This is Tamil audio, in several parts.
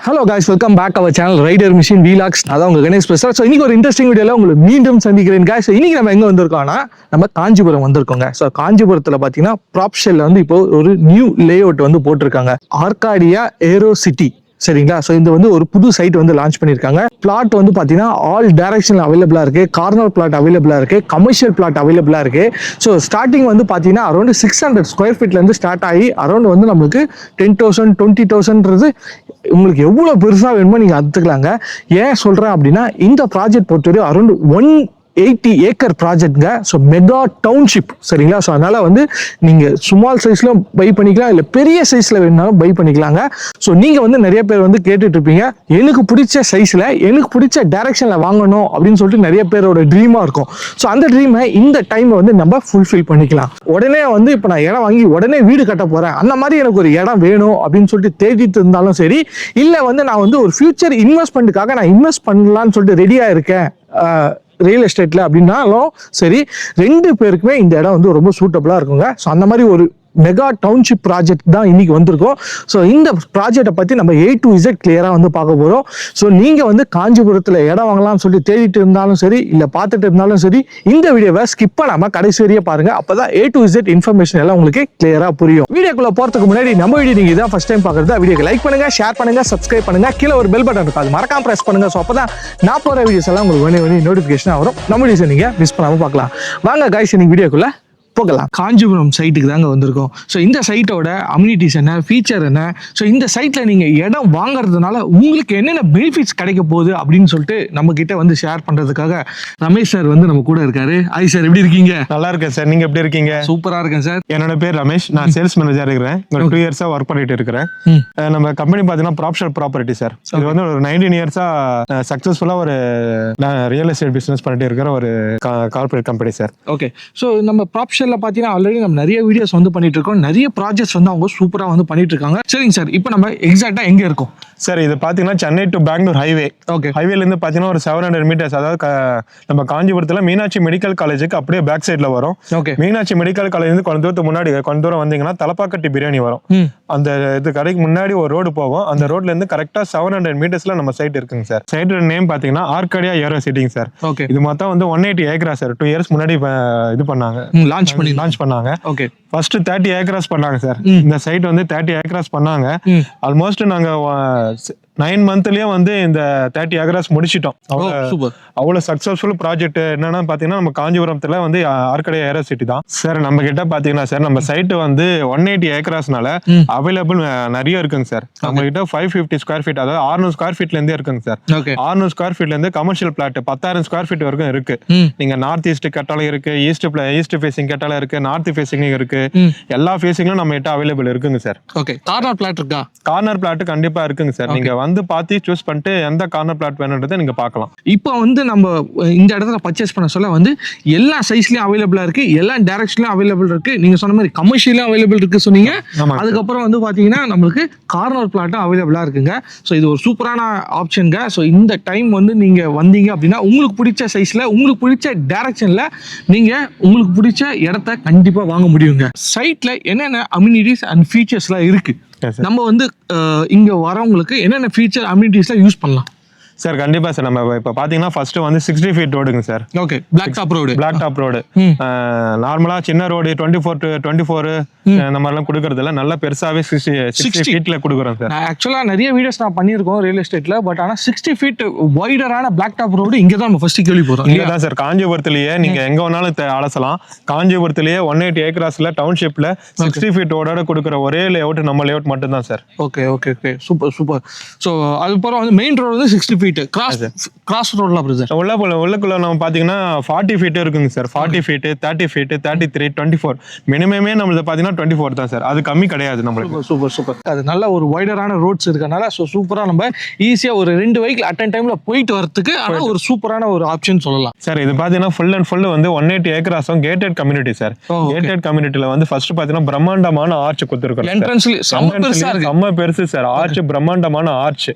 Hello guys, welcome back our channel rider mission வீலாக்ஸ். அதான் உங்க கணேஷ் பேசுறேன். ஸோ இன்னைக்கு ஒரு இன்ட்ரெஸ்டிங் வீடியோல உங்களுக்கு மீண்டும் சந்திக்கிறேன் guys. இன்னைக்கு நம்ம எங்க வந்திருக்கோம்னா நம்ம காஞ்சிபுரம் வந்திருக்கோங்க. ஸோ காஞ்சிபுரத்துல பாத்தீங்கன்னா ப்ராப் ஷெல்ல வந்து இப்போ ஒரு நியூ லே அவுட் வந்து போட்டிருக்காங்க, ஆர்காடியா ஏரோ சிட்டி. சரிங்களா? ஸோ இந்த வந்து ஒரு புது சைட் வந்து லான்ச் பண்ணியிருக்காங்க. பிளாட் வந்து பார்த்தீங்கன்னா ஆல் டைரக்ஷன் அவைலபிளாக இருக்கு, கார்னர் பிளாட் அவைலபிளாக இருக்கு, கமர்ஷியல் பிளாட் அவைலபிளாக இருக்கு. ஸோ ஸ்டார்டிங் வந்து பார்த்தீங்கன்னா அரௌண்ட் 600 ஸ்கொயர் ஃபீட்லேருந்து ஸ்டார்ட் ஆகி அரௌண்ட் வந்து நம்மளுக்கு 10,000 20,000ன்றது உங்களுக்கு எவ்வளோ பெருசாக வேணுமோ நீங்கள் அதுக்கலாங்க. ஏன் சொல்கிறேன் அப்படின்னா இந்த ப்ராஜெக்ட் பொறுத்தவரை அரௌண்ட் 180 ஏக்கர் ப்ராஜெக்ட்ங்க. So mega township. சரிங்களா? ஸோ அதனால வந்து நீங்கள் ஸ்மால் சைஸ்ல பை பண்ணிக்கலாம், இல்லை பெரிய சைஸ்ல வேணாலும் பை பண்ணிக்கலாங்க. ஸோ நீங்கள் வந்து நிறைய பேர் வந்து கேட்டுட்டு இருப்பீங்க, எனக்கு பிடிச்ச சைஸ்ல எனக்கு பிடிச்ச டைரக்ஷன்ல வாங்கணும் அப்படின்னு சொல்லிட்டு நிறைய பேரோட ட்ரீமா இருக்கும். ஸோ அந்த ட்ரீமை இந்த டைம் வந்து நம்ம ஃபுல்ஃபில் பண்ணிக்கலாம். உடனே வந்து இப்போ நான் இடம் வாங்கி உடனே வீடு கட்ட போறேன், அந்த மாதிரி எனக்கு ஒரு இடம் வேணும் அப்படின்னு சொல்லிட்டு தேடிட்டு இருந்தாலும் சரி, இல்லை வந்து நான் வந்து ஒரு ஃபியூச்சர் இன்வெஸ்ட்மெண்ட்டுக்காக நான் இன்வெஸ்ட் பண்ணலான்னு சொல்லிட்டு ரெடியா இருக்கேன் ரியல் எஸ்டேட்ல அப்படின்னாலும் சரி, ரெண்டு பேருக்குமே இந்த இடம் வந்து ரொம்ப சூட்டபிளா இருக்குங்க. ஸோ அந்த மாதிரி ஒரு மெகா டவுன்ஷிப் ப்ராஜெக்ட் தான் இன்னைக்கு வந்திருக்கோம். ஸோ இந்த ப்ராஜெக்டை பற்றி நம்ம A to Z கிளியராக வந்து பார்க்க போகிறோம். ஸோ நீங்கள் வந்து காஞ்சிபுரத்தில் இடம் வாங்கலாம்னு சொல்லி தேடிட்டு இருந்தாலும் சரி, இல்லை பார்த்துட்டு இருந்தாலும் சரி, இந்த வீடியோவை ஸ்கிப் பண்ணாமல் கடைசி வரையே பாருங்க. அப்போ தான் A to Z இன்ஃபர்மேஷன் எல்லாம் உங்களுக்கு கிளியராக புரியும். வீடியோக்குள்ள போகிறதுக்கு முன்னாடி நம்ம வீடியோ நீங்கள் இதான் ஃபர்ஸ்ட் டைம் பார்க்குறது, வீடியோக்கு லைக் பண்ணுங்க, ஷேர் பண்ணுங்க, சப்ஸ்கிரைப் பண்ணுங்க, கீழே ஒரு பெல் பட்டன் இருக்கும், அது மறக்காம ப்ரெஸ் பண்ணுங்க. ஸோ அப்போ தான் நான் போகிற வீடியோஸ் எல்லாம் உங்களுக்கு வேணும் நோட்டிஃபிகேஷன் வரும். நம்ம வீடியோஸை நீங்கள் மிஸ் பண்ணாமல் பார்க்கலாம். வாங்க guys, இன்னைக்கு வீடியோக்குள்ள போகலாம். காஞ்சிபுரம் சைட்டுக்கு தாங்க வந்திருக்கோம். ஸோ இந்த சைட்டோட அம்யூனிட்டிஸ் என்ன, ஃபீச்சர் என்ன, ஸோ இந்த சைட்டில் நீங்கள் இடம் வாங்குறதுனால உங்களுக்கு என்னென்ன பெனிஃபிட்ஸ் கிடைக்க போகுது அப்படின்னு சொல்லிட்டு நம்ம கிட்ட வந்து ஷேர் பண்ணுறதுக்காக ரமேஷ் சார் வந்து நம்ம கூட இருக்காரு. ஐ சார், எப்படி இருக்கீங்க? நல்லா இருக்கேன் சார், நீங்க எப்படி இருக்கீங்க? சூப்பராக இருக்கேன் சார். என்னோட பேர் ரமேஷ், நான் சேல்ஸ் மேனேஜர் இருக்கிறேன். ஒரு 2 இயர்ஸா ஒர்க் பண்ணிட்டு இருக்கிறேன். நம்ம கம்பெனி பார்த்தீங்கன்னா ப்ராப்ஷல் ப்ராப்பர்ட்டி சார். இது வந்து ஒரு 19 இயர்ஸா சக்ஸஸ்ஃபுல்லாக ஒரு ரியல் எஸ்டேட் பிஸ்னஸ் பண்ணிட்டு இருக்கிற ஒரு corporate company sir. Okay. So நம்ம ப்ராப்ஷல் பார்த்தீங்கன்னா ஆல்ரெடி நம்ம நிறைய வீடியோஸ் வந்து பண்ணிட்டு இருக்கோம், நிறைய ப்ராஜெக்ட்ஸ் வந்து அவங்க சூப்பராக வந்து பண்ணிட்டு இருக்காங்க. சரிங்க சார், இப்போ நம்ம எக்ஸாக்டா எங்க இருக்கோம் சார்? இது பார்த்தீங்கன்னா Chennai to Bengaluru highway. Okay. ஹைவேலேருந்து பார்த்தீங்கன்னா ஒரு 700 மீட்டர்ஸ், அதாவது நம்ம காஞ்சிபுரத்தில் மீனாட்சி மெடிக்கல் காலேஜுக்கு அப்படியே பேக் சைடில் வரும். ஓகே. மீனாட்சி மெடிக்கல் காலேஜ் கொஞ்ச தூரத்துக்கு முன்னாடி கொஞ்ச தூரம் வந்தீங்கன்னா தலப்பாக்கட்டி பிரியாணி வரும். அந்த இது கடைக்கு முன்னாடி ஒரு ரோடு போகும். அந்த ரோட்ல இருந்து கரெக்டா 700 மீட்டர்ஸ்ல நம்ம சைட் இருக்குங்க சார். சைட்டோட நேம் பாத்தீங்கன்னா ஆர்காடியா ஏரோ சிட்டிங்க சார். ஓகே. இது மொத்தம் வந்து 180 ஏக்கரா சார். 2 இயர்ஸ் முன்னாடி இது பண்ணாங்க, லான்ச் பண்ணாங்க. ஓகே. ஃபர்ஸ்ட் 30 ஏக்கராஸ் பண்ணாங்க சார். இந்த சைட் வந்து 30 ஏக்கராஸ் பண்ணாங்க. ஆல்மோஸ்ட் நாங்க 9 மந்த்லயே வந்து இந்த 30 ஏக்கராஸ் முடிச்சிட்டோம். அவ்வளவு சக்சஸ்ஃபுல் ப்ராஜெக்ட். என்னன்னா பாத்தீங்கன்னா நம்ம காஞ்சிபுரத்துல வந்து ஆர்காடியா ஏரோ சிட்டி தான் சார். நம்ம கிட்ட பாத்தீங்கன்னா சார், நம்ம சைட் வந்து 180 ஏக்கராஸ்னால அவைலபிள் நிறைய இருக்குங்க சார். நம்ம கிட்ட 550 ஸ்கொயர் ஃபீட், அதாவது 600 ஸ்கொயர் ஃபீட்ல இருந்தே இருக்குங்க சார். 600 ஸ்கொயர் ஃபீட்ல இருந்து கமர்ஷியல் பிளாட் 10,000 ஸ்கொயர் ஃபீட் வரைக்கும் இருக்கு. நீங்க நார்த் ஈஸ்ட் கேட்டாலும் இருக்கு, ஈஸ்ட் ஃபேசிங் கேட்டாலும் இருக்கு, நார்த் ஃபேசிங் இருக்கு. எல்லா ஃபேசிங்லும் நம்ம கிட்ட அவைலபிள் இருக்குங்க சார். ஓகே. கார்னர் பிளாட் இருக்கா? கார்னர் பிளாட் கண்டிப்பா இருக்குங்க சார். நீங்க வந்து பார்த்து சூஸ் பண்ணிட்டு எந்த கார்னர் பிளாட் வேணும்ன்றதை நீங்க பார்க்கலாம். இப்போ வந்து நம்ம இந்த இடத்துல பர்ச்சேஸ் பண்ண சொல்ல வந்து எல்லா சைஸ்லயும் அவைலபிளா இருக்கு, எல்லா டைரக்ஷன்லயும் அவைலபிள் இருக்கு. நீங்க சொன்ன மாதிரி கமர்ஷியலும் அவைலபிள் இருக்கு சொன்னீங்க. அதுக்கப்புறம் வந்து பாத்தீங்கன்னா நம்மளுக்கு கார்னர் பிளாட்டும் அவைலபிளா இருக்குங்க. ஸோ இது ஒரு சூப்பரான ஆப்ஷனுங்க. ஸோ இந்த டைம் வந்து நீங்க வந்தீங்க அப்படின்னா உங்களுக்கு பிடிச்ச சைஸ்ல, உங்களுக்கு பிடிச்ச டைரக்ஷன்ல நீங்க உங்களுக்கு பிடிச்ச இடத்த கண்டிப்பா வாங்க முடியுங்க. சைட்ல என்னென்ன அம்யூனிட்டிஸ் அண்ட் ஃபீச்சர்ஸ்லாம் இருக்கு, நம்ம வந்து இங்க வரவங்களுக்கு என்னென்ன ஃபீச்சர் அம்யூனிட்டிஸ்லாம் யூஸ் பண்ணலாம் சார்? கண்டிப்பா சார். நம்ம இப்ப பாத்தீங்கன்னா ஃபர்ஸ்ட் வந்து 60 ஃபீட் ரோடுங்க sir. Okay. Black top road. நார்மலா சின்ன ரோடு 24 to 24 இந்த மாதிரி எல்லாம் கொடுக்கறது இல்ல, நல்ல பெருசாவே 60 ஃபீட்ல கொடுக்குறோம் சார். ஆக்சுவலா நிறைய வீடியோஸ் நான் பண்ணியிருக்கோம் ரியல் எஸ்டேட்ல, பட் ஆனா 60 ஃபீட் வைடரான பிளாக் டாப் ரோடு இங்க தான் நம்ம ஃபர்ஸ்ட் கேள்விப்படுறோம். இங்க தான் சார். காஞ்சிபுரத்திலேயே நீங்க எங்க வேணாலும் அலசலாம். காஞ்சிபுரத்திலேயே 180 ஏக்கராஸ்ல டவுன்ஷிப்ல 60 ஃபீட் ரோடோட கொடுக்குற ஒரே லேஅவுட் நம்ம லேஅவுட் மட்டும் தான் sir. Okay okay okay, super. So அதுக்கப்புறம் வந்து மெயின் ரோடு வந்து 60 ஃபீட், கிராஸ் ரோட்லாம் பிரதர் உள்ளக்குள்ள நம்ம பாத்தீங்கன்னா 40 ஃபீட் இருக்குங்க சார். 40 ஃபீட், 30 ஃபீட், 33, 24, மினிமமே நம்மளுக்கு பாத்தீங்கன்னா 24 தான் சார். அது கம்மி கிடையாது நம்மளுக்கு. சூப்பர். அது நல்ல ஒரு வைடரான ரோட்ஸ் இருக்கனால சூப்பரா நம்ம ஈஸியா ஒரு 2 வெஹிக்கிள் அட் டைம்ல போயிட்டு வரதுக்கு ஆனா ஒரு சூப்பரான ஒரு ஆப்ஷன் சொல்லலாம் சார். இது பாத்தீங்கன்னா ஃபுல் அண்ட் ஃபுல் வந்து 180 ஏக்கராஸும் கேட்டட் கம்யூனிட்டி சார். கேட்டட் கம்யூனிட்டில வந்து ஃபர்ஸ்ட் பாத்தீங்கன்னா பிரம்மாண்டமான ஆர்ச் கொடுத்திருக்கோம். செம்ம பெருசு சார். ஆர்ச் பிரம்மாண்டமான ஆர்ச்.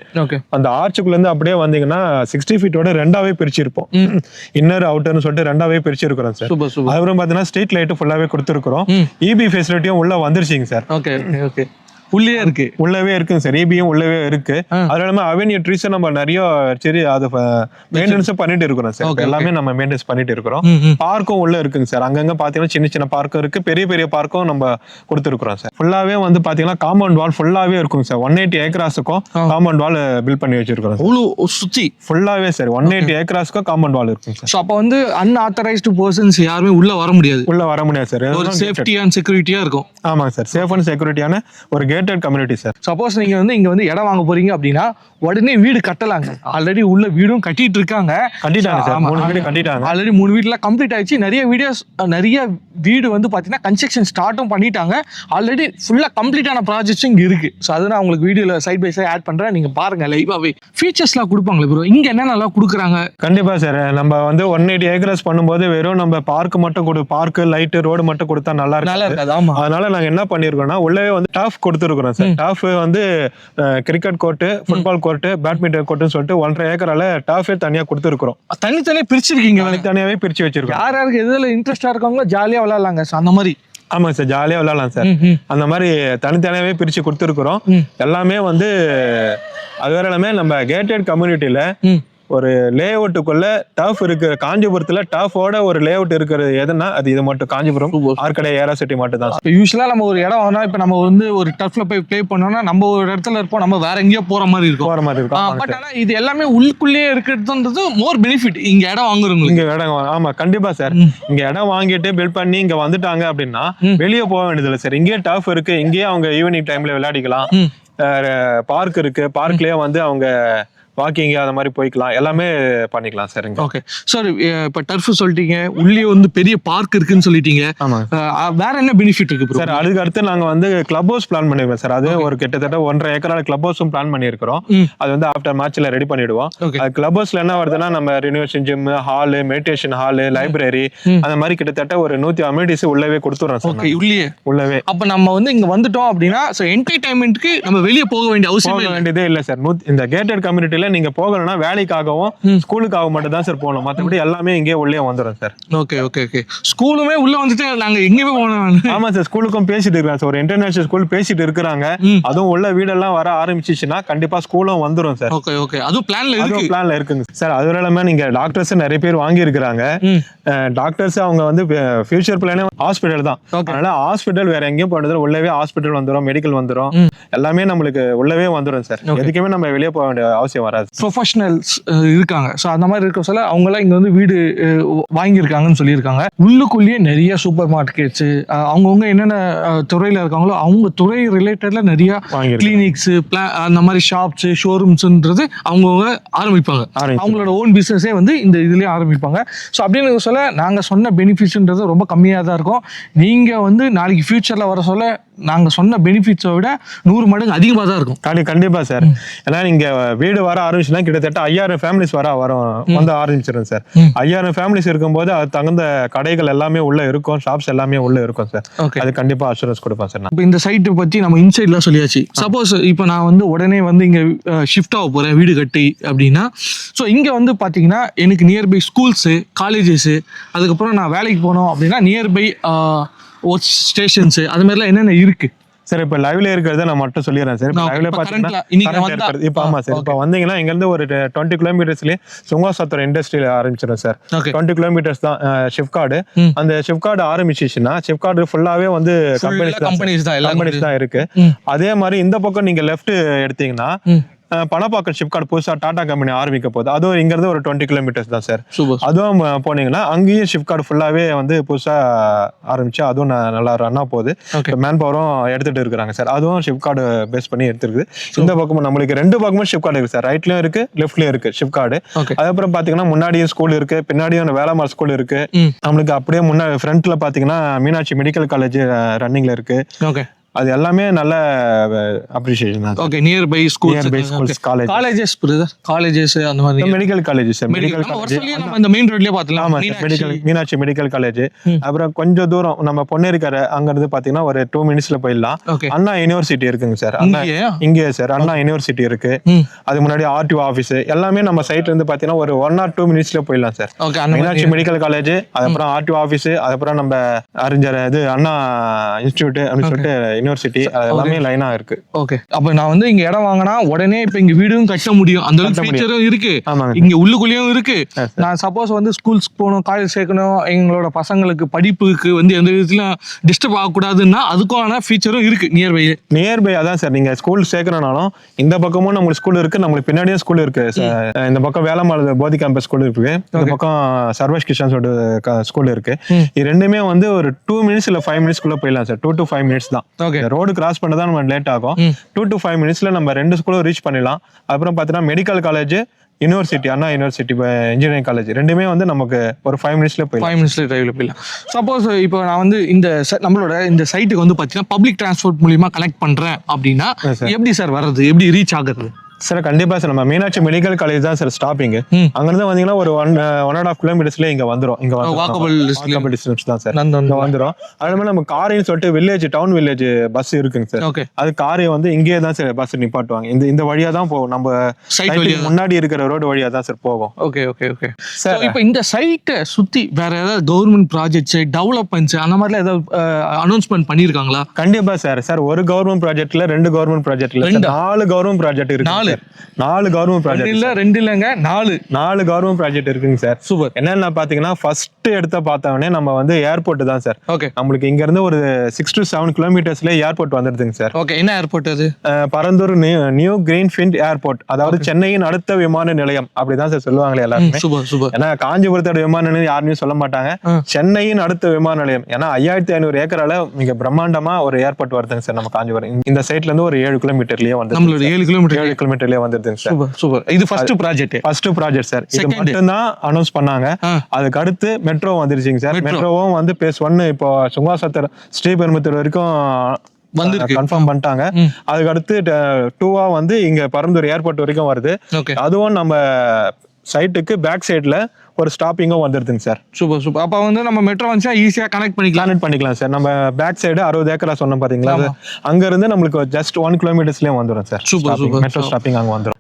அந்த ஆர்ச்சுக்குள்ள இருந்து அப்படியே வந்தீங்கன்னா 60 ஃபீட்டோட ரெண்டாவே பிரிச்சிருப்போம். இன்னர் அவுட்டர்னு சொல்லிட்டு ரெண்டாவே பிரிச்சிருக்கிறோம் சார். அதுக்கப்புறம் பாத்தீங்கன்னா ஸ்ட்ரீட் லைட் ஃபுல்லாவே கொடுத்துருக்கோம். இபி ஃபெசிலிட்டியும் உள்ள வந்துருச்சுங்க சார். ஓகே. உள்ளே இருக்கு, உள்ளவே இருக்குங்க சார். EBயும் உள்ளவே இருக்கு. அது இல்லாம அவென்யூ ட்ரீஸ் நம்ம நிறைய சரி அது மெயின்டெனன்ஸ் பண்ணிட்டு இருக்கிறோம் சார். எல்லாமே நம்ம மெயின்டெனன்ஸ் பண்ணிட்டு இருக்கிறோம். பார்க்கும் உள்ள இருக்குங்க சார். அங்கங்க பாத்தீங்கன்னா சின்ன சின்ன பார்க்கும் இருக்கு, பெரிய பெரிய பார்க்கும் நம்ம கொடுத்துருக்கிறோம் சார். ஃபுல்லாவே வந்து பாத்தீங்கன்னா காம்பவுண்ட் வால் ஃபுல்லாவே இருக்கும் சார். 180 ஏக்கராஸுக்கும் காம்பவுண்ட் வால் பில்ட் பண்ணி வச்சிருக்கிறோம். சுத்தி ஃபுல்லாவே சார் 180 ஏக்கராஸ்க்கும் காம்பவுண்ட் வால் இருக்கும் சார். அப்ப வந்து அன்ஆத்தரைஸ்டு பர்சன்ஸ் யாருமே உள்ள வர முடியாது சார். ஒரு சேஃப்டி அண்ட் செக்யூரிட்டியா இருக்கும். ஆமாங்க சார், சேஃப் அண்ட் செக்யூரிட்டியான ஒரு கேட்டட் கம்யூனிட்டி சார். சப்போஸ் நீங்க வந்து இங்க வந்து இடம் வாங்க போறீங்க அப்படின்னா உடனே வீடு கட்டலாங்க. ஆல்ரெடி உள்ள வீடும் கட்டிட்டு இருக்காங்க. கட்டிட்டாங்க சார், 3 வீடு கட்டிட்டாங்க. ஆல்ரெடி 3 வீடுல கம்ப்ளீட் ஆயிடுச்சு. நிறைய வீடு வந்து பாத்தீங்கன்னா கன்ஸ்ட்ரக்ஷன் ஸ்டார்ட்டும் பண்ணிட்டாங்க. ஆல்ரெடி ஃபுல்லா கம்ப்ளீட்டான ப்ராஜெக்ட்ஸ் இங்க இருக்கு. ஸோ அதை நான் உங்களுக்கு வீடியோல சைட் பை சைட் ஆட் பண்றேன், நீங்க பாருங்க லைவாவே. ஃபீச்சர்ஸ்லாம் கொடுப்பாங்களே ப்ரோ, இங்க என்னென்னலாம் கொடுக்குறாங்க? கண்டிப்பா சார். நம்ம வந்து 180 ஏக்கர்ஸ் பண்ணும்போது வெறும் நம்ம பார்க் மட்டும் பார்க் லைட் ரோடு மட்டும் கொடுத்தா நல்லா இருக்காது. ஆமா, அதனால நாங்க என்ன பண்ணிருக்கோம்னா உள்ளவே வந்து டர்ஃப் கொடுத்துருக்கோம் சார். டர்ஃப் வந்து cricket court, football court, badminton கோர்ட்டுன்னு சொல்லிட்டு 1.5 ஏக்கரால டர்ஃபே தனியா கொடுத்துருக்கோம். தனித்தனியா பிரிச்சிருக்கீங்க? தனியாவே பிரிச்சு வச்சிருக்கோம். யாருக்கு எதுல இன்ட்ரெஸ்டா இருக்காங்களோ ஜாலியா விளையாடலாங்க அந்த மாதிரி. ஆமாங்க சார், ஜாலியா விளையாடலாம் சார். அந்த மாதிரி தனித்தனியாவே பிரிச்சு கொடுத்துருக்குறோம். எல்லாமே வந்து அது வேற எல்லாமே நம்ம கேட்டட் கம்யூனிட்டியில ஒரு லே அவுட்டுக்குள்ள டர்ஃப் இருக்கு. காஞ்சிபுரத்துல டர்ஃபோட ஒரு லே அவுட் இருக்கிறது எதுனா அது இது மட்டும், காஞ்சிபுரம் ஆற்காடு ஏராசிட்டி மட்டும் தான். யூஸ்வலா நம்ம ஒரு இடம் வாங்கினா இப்ப நம்ம வந்து ஒரு டர்ஃப்ல போய் ப்ளே பண்ணோம்னா நம்ம ஒரு இடத்துல இருப்போம், நம்ம வேற எங்கேயோ போற மாதிரி இருக்கும். பட் ஆனா இது எல்லாமே உள்ளுக்குள்ளேயே இருக்கிறதுன்றது மோர் பெனிஃபிட் இங்க இடம் வாங்குறவங்க. இங்க இடம் ஆமா கண்டிப்பா சார். இங்க இடம் வாங்கிட்டு பில்ட் பண்ணி இங்க வந்துட்டாங்க அப்படின்னா வெளியே போக வேண்டியது இல்லை சார். இங்கேயே டர்ஃப் இருக்கு, இங்கேயே அவங்க ஈவினிங் டைம்ல விளையாடிக்கலாம். பார்க் இருக்கு, பார்க்லயே வந்து அவங்க வாக்கிங் அந்த மாதிரி போய்க்கலாம், எல்லாமே பண்ணிக்கலாம் சார். ஓகே சார், இப்போ டர்ஃப் சொல்லிட்டீங்க, உள்ளே வந்து பெரிய பார்க் இருக்குன்னு சொல்லிட்டீங்க. வேற என்ன பெனிஃபிட் இருக்கு சார்? அதுக்கு அடுத்து நாங்க வந்து கிளப் ஹவுஸ் பிளான் பண்ணிருக்கோம் சார். அது ஒரு கிட்டத்தட்ட 1.5 ஏக்கரால கிளப் ஹவுஸும் பிளான் பண்ணிருக்கிறோம். அது வந்து ஆஃப்டர் மேட்ச்ல ரெடி பண்ணிடுவோம். கிளப் ஹவுஸ்ல என்ன வருதுன்னா நம்ம renovation gym, hall, meditation hall, library அந்த மாதிரி கிட்டத்தட்ட ஒரு 100 அம்யூனிட்டிஸ் உள்ளவே கொடுத்துறோம் சார். உள்ளவே அப்ப நம்ம வந்து இங்க வந்துட்டோம் அப்படின்னா என்டர்டைன்மெண்ட்க்கு நம்ம வெளியே போக வேண்டியதே இல்ல சார். இந்த கேட்டட் கம்யூனிட்டில நீங்க போகணும்னா வேலைக்காகவும் ஸ்கூலுக்காக மட்டும் தான் சார் போகணும். மற்றபடி எல்லாமே இங்கே உள்ளே வந்துடும் சார். Okay okay okay. ஸ்கூலுமே உள்ள வந்துட்டு நாங்க எங்கேயுமே போகணும். ஆமா சார், ஸ்கூலுக்கும் பேசிட்டு இருக்காங்க சார். ஒரு இன்டர்நேஷனல் ஸ்கூல் பேசிட்டு இருக்காங்க. அதுவும் உள்ள வீடெல்லாம் வர ஆரம்பிச்சிச்சுன்னா கண்டிப்பா ஸ்கூலும் வந்துடும் சார். Okay okay. அதுவும் பிளான்ல இருக்குங்க சார். அது இல்லாம நீங்க டாக்டர்ஸ் நிறைய பேர் வாங்கி இருக்கிறாங்க. டாக்டர்ஸ் அவங்க வந்து ஃபியூச்சர் பிளானே ஹாஸ்பிட்டல் தான். அதனால ஹாஸ்பிட்டல் வேற எங்கேயும் போனதுல உள்ளவே ஹாஸ்பிட்டல் வந்துடும், மெடிக்கல் வந்துடும், எல்லாமே நம்மளுக்கு உள்ளவே வந்துடும் சார். எதுக்குமே நம்ம வெளியே போக வேண்டிய அவசியம் வராது. ப்ரொஃபஷனல்ஸ் இருக்காங்க. ஸோ அந்த மாதிரி இருக்க சொல்ல அவங்களாம் இங்கே வந்து வீடு வாங்கியிருக்காங்கன்னு சொல்லியிருக்காங்க. உள்ளுக்குள்ளேயே நிறைய சூப்பர் மார்க்கெட்ஸ், அவங்கவுங்க என்னென்ன துறையில் இருக்காங்களோ அவங்க துறை ரிலேட்டட்ல நிறைய கிளினிக்ஸ், அந்த மாதிரி ஷாப்ஸ், ஷோரூம்ஸ்ன்றது அவங்கவுங்க ஆரம்பிப்பாங்க. அவங்களோட ஓன் பிஸ்னஸே வந்து இந்த இதுலேயே ஆரம்பிப்பாங்க. ஸோ அப்படின்னு சொல்ல நாங்கள் சொன்ன பெனிஃபிட்ஸ்ன்றது ரொம்ப கம்மியாக தான் இருக்கும். நீங்கள் வந்து நாளைக்கு ஃபியூச்சரில் வர சொல்ல நாங்கள் சொன்ன பெனிஃபிட்ஸை விட 100 மடங்கு அதிகமாக தான் இருக்கும். கண்டிப்பாக சார். ஏன்னா நீங்க வீடு வர ஆரம்பிச்சுன்னா கிட்டத்தட்ட 5000 ஃபேமிலிஸ் வந்து ஆரம்பிச்சிடும் சார். 5000 ஃபேமிலிஸ் இருக்கும்போது அது தகுந்த கடைகள் எல்லாமே உள்ள இருக்கும், ஷாப்ஸ் எல்லாமே உள்ள இருக்கும் சார். அது கண்டிப்பா அஷூரன்ஸ் கொடுப்பேன் சார். இப்போ இந்த சைட்டை பற்றி நம்ம இன்சைட்லாம் சொல்லியாச்சு. சப்போஸ் இப்போ நான் வந்து உடனே வந்து இங்கே ஷிஃப்ட் ஆக போகிறேன் வீடு கட்டி அப்படின்னா, ஸோ இங்கே வந்து பார்த்தீங்கன்னா எனக்கு நியர்பை ஸ்கூல்ஸு, காலேஜஸ்ஸு, அதுக்கப்புறம் நான் வேலைக்கு போனோம் அப்படின்னா நியர்பை ஒர்க் ஸ்டேஷன்ஸ், அது மாதிரிலாம் என்னென்ன இருக்கு சார்? இப்ப லைவ்ல இருக்கிறத நான் மட்டும் சொல்லிடுறேன் சார். இப்ப லைவ்ல பாத்தீங்கன்னா இப்ப ஆமா சார், இப்ப வந்தீங்கன்னா இங்க இருந்து ஒரு 20 கிலோமீட்டர்ஸ்லயே சுங்காசத்திரம் இண்டஸ்ட்ரியில ஆரம்பிச்சிடும் சார். 20 கிலோமீட்டர்ஸ் தான் ஷிப்கார்டு. அந்த ஷிப்கார்டு ஆரம்பிச்சிச்சுன்னா ஷிப்கார்டு ஃபுல்லாவே வந்து கம்பெனிஸ் தான் இருக்கு. அதே மாதிரி இந்த பக்கம் நீங்க லெஃப்ட் எடுத்தீங்கன்னா பணப்பாக்கம் ஷிப்கார்டு புதுசா டாடா கம்பெனி ஆரம்பிக்க போகுது. அதுவும் இங்க இருந்து ஒரு 20 கிலோமீட்டர்ஸ் தான் சார். அதுவும் போனீங்கன்னா அங்கேயும் ஷிப்கார்டு ஃபுல்லாவே வந்து புதுசா ஆரம்பிச்சு அதுவும் நல்லா ரன்னா போகுது. மேன் பவரும் எடுத்துட்டு இருக்காங்க சார். அதுவும் ஷிப்கார்டு பேஸ் பண்ணி எடுத்துருக்குது. இந்த பக்கமும் நம்மளுக்கு 2 பக்கமும் ஷிப்கார்டு இருக்கு சார். ரைட்லயும் இருக்கு, லெஃப்ட்லயும் இருக்கு ஷிப்கார்டு. அதுக்கப்புறம் பாத்தீங்கன்னா முன்னாடியும் ஸ்கூல் இருக்கு, பின்னாடியும் வேளாமார் ஸ்கூல் இருக்கு. நம்மளுக்கு அப்படியே முன்னாடி ஃப்ரண்ட்ல பாத்தீங்கன்னா மீனாட்சி மெடிக்கல் காலேஜ் ரன்னிங்ல இருக்கு. அது எல்லாமே நல்ல அப்ரிசியேஷன் தான். ஓகே, நியர்பை ஸ்கூல்ஸ், காலேஜஸ் அந்த மாதிரி medical colleges sir. Medical college நம்ம இந்த மெயின் ரோட்லயே பார்த்தலாம். ஆமா sir, medical Meenakshi medical college. அப்புறம் கொஞ்சம் தூரம் நம்ம பொன்னேரிக்கரை அங்க இருந்து பாத்தீங்கன்னா ஒரு 2 மினிட்ஸ்ல போயிடலாம். அண்ணா யூனிவர்சிட்டி இருக்குங்க சார். இங்கே சார் அண்ணா யூனிவர்சிட்டி இருக்கு. அது முன்னாடி ஆர்டிஓ ஆபீஸ் எல்லாமே நம்ம சைட்ல இருந்து பாத்தீங்கன்னா ஒரு 1 or 2 மினிட்ஸ்ல போயிடலாம் சார். மீனாட்சி மெடிக்கல் காலேஜ், அதுக்கப்புறம் ஆர்டிஓ ஆபீஸ், அதுக்கப்புறம் நம்ம அறிஞர் இது அண்ணா இன்ஸ்டிடியூட் அப்படின்னு சொல்லிட்டு யூனிவர்சிட்டி எல்லாமே லைனா இருக்கு. ஓகே, அப்ப நான் வந்து இங்க இடம் வாங்கினா உடனே இப்ப இங்க வீடும் கட்ட முடியும், அந்த அளவுக்கு ஃபீச்சரும் இருக்கு. ஆமாங்க. இங்க உள்ளுக்குள்ளேயும் இருக்கு. நான் சப்போஸ் வந்து ஸ்கூல்ஸ்க்கு போகணும், காலேஜ் சேர்க்கணும், எங்களோட பசங்களுக்கு படிப்புக்கு வந்து எந்த விதத்திலும் டிஸ்டர்ப் ஆகக்கூடாதுன்னா அதுக்கான ஃபீச்சரும் இருக்கு நியர்பை. அதான் சார், நீங்க ஸ்கூல் சேர்க்கணும்னாலும் இந்த பக்கமும் நம்மளுக்கு ஸ்கூல் இருக்கு, நம்மளுக்கு பின்னாடியே ஸ்கூல் இருக்கு. இந்த பக்கம் வேலம்மாள் போதி கேம்பஸ் ஸ்கூல் இருக்கு, இந்த பக்கம் சர்வேஷ் கிஷன் ஸ்கூல் இருக்கு. இது ரெண்டுமே வந்து ஒரு 2 minutes இல்ல 5 minutes குள்ள போயிடலாம் சார். 2 to 5 minutes தான். ரோடு கிராஸ் பண்ணதான் நம்ம லேட் ஆகும். 2 to 5 minutesல நம்ம 2 ஸ்கூலும் ரீச் பண்ணிடலாம். அப்புறம் பாத்தீங்கன்னா மெடிக்கல் காலேஜ், யூனிவர்சிட்டி, அண்ணா யூனிவர்சிட்டி, இன்ஜினியரிங் காலேஜ் ரெண்டுமே வந்து நமக்கு ஒரு 5 minutesல போயிடலாம். 5 minutesல டிரைவ்ல போயிடலாம். சப்போஸ் இப்போ நான் வந்து நம்மளோட இந்த சைட்டுக்கு வந்து பாத்தீங்கன்னா பப்ளிக் டிரான்ஸ்போர்ட் மூலியமா கனெக்ட் பண்றேன் அப்படின்னா எப்படி சார் வர்றது, எப்படி ரீச் ஆகுறது? சார் கண்டிப்பா சார், நம்ம மீனாட்சி மெடிக்கல் காலேஜ் தான் சார் ஸ்டாப்பிங். அங்கிருந்து வந்தீங்கன்னா ஒரு 1.5 kilometers இங்க வந்துரும். இங்க வாக்கபிள் டிஸ்டன்ஸ் தான் சார், இங்க வந்துரும். அதே நம்ம காரின்னு சொல்லிட்டு டவுன் வில்லேஜ் பஸ் இருக்குங்க சார். அது காரை வந்து இங்கேயே தான் சார் பஸ் நிப்பாட்டுவாங்க. இந்த வழியா தான் போகும், நம்ம முன்னாடி இருக்கிற ரோடு வழியா தான் சார் போகும். Okay okay okay sir. இப்போ இந்த சைட்டை சுத்தி வேற ஏதாவது கவர்மெண்ட் ப்ராஜெக்ட்ஸ், டெவலப்மெண்ட்ஸ் அந்த மாதிரிலாம் ஏதாவது அனௌன்ஸ்மெண்ட் பண்ணிருக்காங்களா? கண்டிப்பா சார். சார் ஒரு கவர்மெண்ட் ப்ராஜெக்ட்ல 2 கவர்மெண்ட் ப்ராஜெக்ட்ல 4 கவர்மெண்ட் ப்ராஜெக்ட் இருக்கு. 4 கவர்மெண்ட் ப்ராஜெக்ட் இல்ல, 2 இல்லங்க, 4 கவர்மெண்ட் ப்ராஜெக்ட் இருக்குங்க சார். சூப்பர். என்னன்னா பாத்தீங்கன்னா ஃபர்ஸ்ட் எடுத்த பார்த்தவனே நம்ம வந்து ஏர்போர்ட் தான் சார். ஓகே, நம்மளுக்கு இங்க இருந்து ஒரு 6 to 7 kilometersல ஏர்போர்ட் வந்துருதுங்க சார். ஓகே, என்ன ஏர்போர்ட் அது? பரந்தூர் நியூ கிரீன்ஃபீல்ட் ஏர்போர்ட், அதாவது சென்னையின் அடுத்த விமான நிலையம் அப்படிதான் சார் சொல்லுவாங்களே எல்லாருமே. Super super. ஏன்னா காஞ்சிபுரத்தோட விமான நிலையம் யாருமே சொல்ல மாட்டாங்க, சென்னையின் அடுத்த விமான நிலையம். ஏன்னா 5500 ஏக்கரால மிக பிரம்மாண்டமா ஒரு ஏர்போர்ட் வருதுங்க சார் நம்ம காஞ்சிபுரம். இந்த சைட்ல இருந்து ஒரு 7 kilometerலயே வந்து, நம்மளோட 7 kilometerலயே வந்துருதுங்க சார். சூப்பர். இது ஃபர்ஸ்ட் ப்ராஜெக்ட் சார். இது மட்டும் தான் அனௌன்ஸ் பண்ணாங்க. அதுக்கு அடுத்து மெட்ரோ வந்துருச்சுங்க சார். மெட்ரோவும் வந்து பேஸ் 1 இப்போ சுங்காசத்தர் ஸ்ரீபெரும்புத்தூர் வரைக்கும் வந்து கன்ஃபார்ம் பண்ணிட்டாங்க. அதுக்கு அடுத்து 2 வந்து இங்க பரந்தூர் ஏர்போர்ட் வரைக்கும் வருது. அதுவும் நம்ம சைட்டுக்கு பேக் சைட்ல ஒரு ஸ்டாப்பிங்கும் வந்துருதுங்க சார். Super super. அப்ப வந்து நம்ம மெட்ரோ வந்துச்சா ஈஸியா கனெக்ட் பண்ணிக்கலாம் சார். நம்ம பேக் சைடு 60 ஏக்கரா சொன்னோம் பாத்தீங்களா, அங்க இருந்து நம்மளுக்கு ஜஸ்ட் 1 kilometersலயே வந்துரும் சார். சூப்பர். மெட்ரோ ஸ்டாப்பிங் அங்க வந்துரும்.